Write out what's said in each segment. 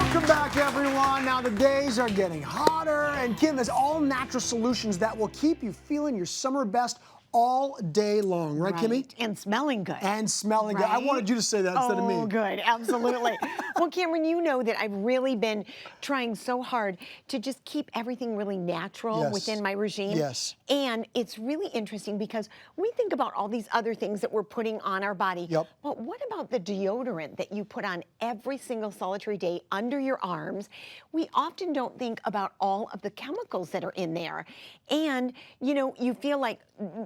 Welcome back, everyone. Now, the days are getting hotter, and Kym has all natural solutions that will keep you feeling your summer best all day long. Right, Kimmy? And smelling good. And smelling good. I wanted you to say that instead of me. Oh, good. Absolutely. Well, Cameron, you know that I've really been trying so hard to just keep everything really natural within my regime. Yes. And it's really interesting because we think about all these other things that we're putting on our body. Yep. But what about the deodorant that you put on every single solitary day under your arms? We often don't think about all of the chemicals that are in there. And, you know, you feel like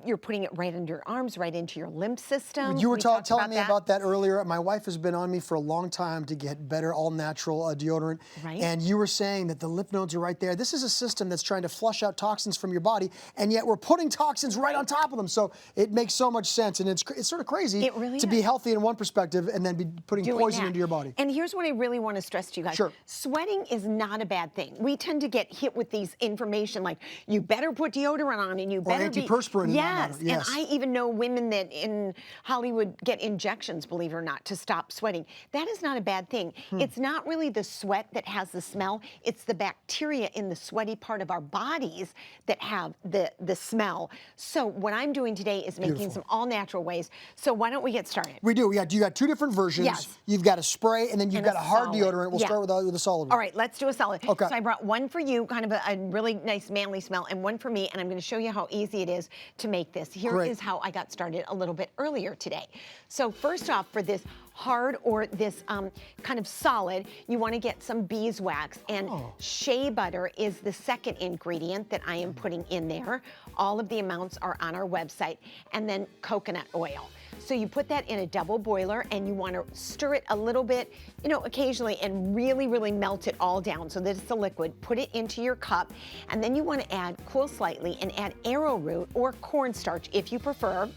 you're putting it right under your arms, right into your lymph system. You were telling me about that earlier. My wife has been on me for a long time to get better all-natural deodorant. Right. And you were saying that the lymph nodes are right there. This is a system that's trying to flush out toxins from your body, and yet we're putting toxins right on top of them. So it makes so much sense, and it's sort of crazy to be healthy in one perspective and then be putting poison into your body. And here's what I really want to stress to you guys. Sure. Sweating is not a bad thing. We tend to get hit with these information like, you better put deodorant on and you better be... antiperspirant. Yes. And I even know women that in Hollywood get injections, believe it or not, to stop sweating. That is not a bad thing. It's not really the sweat that has the smell. It's the bacteria in the sweaty part of our bodies that have the smell. So what I'm doing today is making some all-natural ways. So why don't we get started? We do. You got two different versions. Yes. You've got a spray, and then you've got a hard deodorant. We'll start with a solid one. All right, let's do a solid. Okay. So I brought one for you, kind of a really nice manly smell, and one for me, and I'm going to show you how easy it is to make this. Here is how I got started a little bit earlier today. So first off, for this hard or this kind of solid, you want to get some beeswax, and shea butter is the second ingredient that I am putting in there. All of the amounts are on our website, and then coconut oil. So you put that in a double boiler, and you want to stir it a little bit, you know, occasionally, and really, really melt it all down so that it's a liquid. Put it into your cup, and then you want to cool slightly and add arrowroot or cornstarch if you prefer.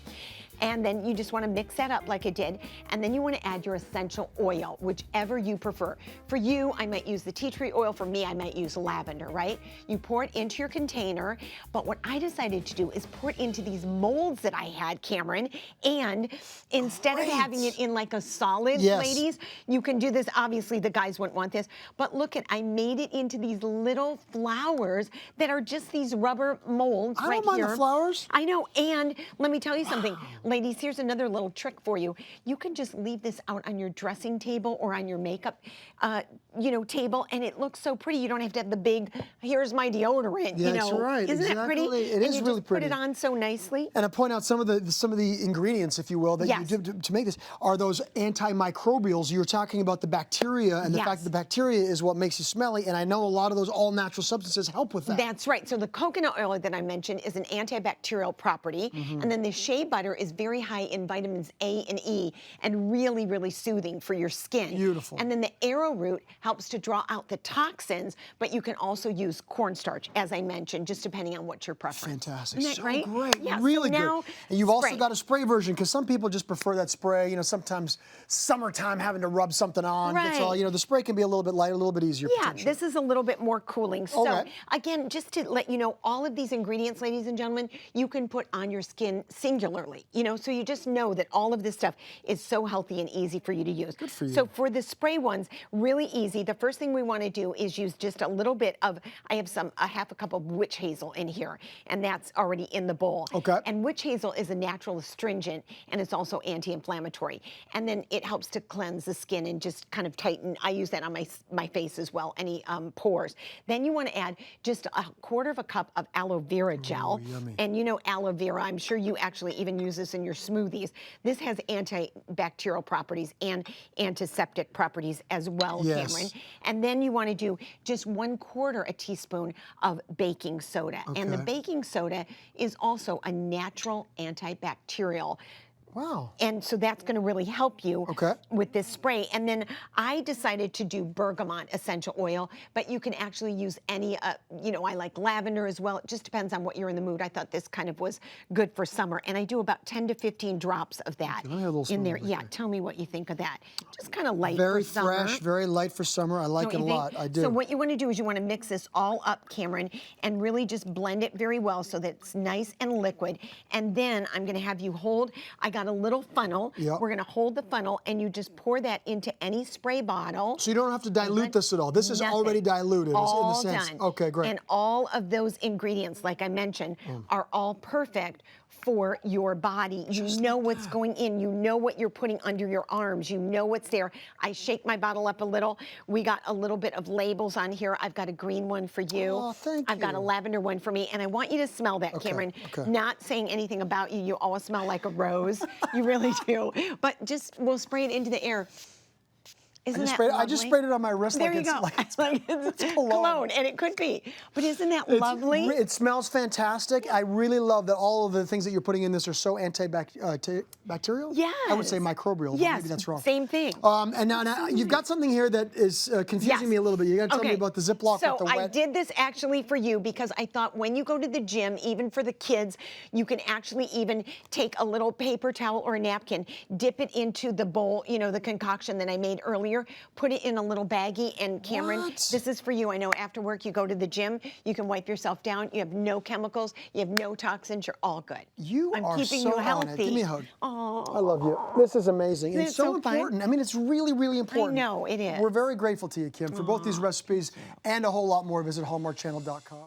And then you just want to mix that up like I did. And then you want to add your essential oil, whichever you prefer. For you, I might use the tea tree oil. For me, I might use lavender, right? You pour it into your container. But what I decided to do is pour it into these molds that I had, Cameron. And instead of having it in like a solid, ladies, you can do this. Obviously, the guys wouldn't want this. But look I made it into these little flowers that are just these rubber molds right here. I don't mind the flowers. I know. And let me tell you something. Ladies, here's another little trick for you. You can just leave this out on your dressing table or on your makeup, table, and it looks so pretty. You don't have to have the big, here's my deodorant, Yeah, that's right. Isn't that pretty? It is really pretty. Put it on so nicely. And I point out some of the ingredients, if you will, that you do to make this are those antimicrobials. You're talking about the bacteria, and the fact that the bacteria is what makes you smelly, and I know a lot of those all-natural substances help with that. That's right. So the coconut oil that I mentioned is an antibacterial property, and then the shea butter is very high in vitamins A and E and really, really soothing for your skin. Beautiful. And then the arrowroot helps to draw out the toxins, but you can also use cornstarch, as I mentioned, just depending on what your preference. Fantastic. Isn't that great? Great. Yeah, really so good. And you've also got a spray version, because some people just prefer that spray. You know, sometimes summertime having to rub something on. That's all. You know, the spray can be a little bit lighter, a little bit easier. Yeah, this is a little bit more cooling. So again, just to let you know, all of these ingredients, ladies and gentlemen, you can put on your skin singularly. You know, so you just know that all of this stuff is so healthy and easy for you to use. Good for you. So for the spray ones, really easy. The first thing we want to do is use just a little bit of, I have a half a cup of witch hazel in here, and that's already in the bowl. Okay. And witch hazel is a natural astringent, and it's also anti-inflammatory. And then it helps to cleanse the skin and just kind of tighten. I use that on my face as well, any pores. Then you want to add just a quarter of a cup of aloe vera gel. Yummy. And you know aloe vera, I'm sure you actually even use this in your smoothies. This has antibacterial properties and antiseptic properties as well, Cameron. And then you want to do just 1/4 teaspoon of baking soda. And the baking soda is also a natural antibacterial. Wow. And so that's going to really help you with this spray. And then I decided to do bergamot essential oil, but you can actually use any, I like lavender as well. It just depends on what you're in the mood. I thought this kind of was good for summer. And I do about 10 to 15 drops of that in there. Yeah, tell me what you think of that. Just kind of light for summer. Very fresh, very light for summer. I like it a lot. I do. So what you want to do is you want to mix this all up, Cameron, and really just blend it very well so that it's nice and liquid. And then I'm going to have you hold, I got got a little funnel. Yep. We're gonna hold the funnel and you just pour that into any spray bottle. So you don't have to dilute this at all. This is already diluted All in the sense. done. Okay, great. And all of those ingredients, like I mentioned, are all perfect for your body. You know what's going in. You know what you're putting under your arms. You know what's there. I shake my bottle up a little. We got a little bit of labels on here. I've got a green one for you. Oh, thank you. I've got a lavender one for me. And I want you to smell that, Cameron. Okay. Not saying anything about you. You always smell like a rose. You really do. But just, we'll spray it into the air. Isn't that lovely? I just sprayed it on my wrist. There you go. Like it's cologne, and it could be. But isn't that lovely? It smells fantastic. I really love that all of the things that you're putting in this are so antibacterial. Yes. I would say microbial. But yes. Maybe that's wrong. Same thing. And now you've got something here that is confusing me a little bit. You got to tell me about the Ziploc with the wet. So I did this actually for you because I thought when you go to the gym, even for the kids, you can actually even take a little paper towel or a napkin, dip it into the bowl, you know, the concoction that I made earlier, put it in a little baggie, and Cameron, this is for you. I know after work you go to the gym, you can wipe yourself down. You have no chemicals, you have no toxins, you're all good. I'm keeping so you healthy. on it. Give me a hug. Oh, I love you. This is amazing. Isn't It's it so so important. fun? I mean, it's really, really important. I know, it is. We're very grateful to you, Kym, for both these recipes and a whole lot more. Visit hallmarkchannel.com.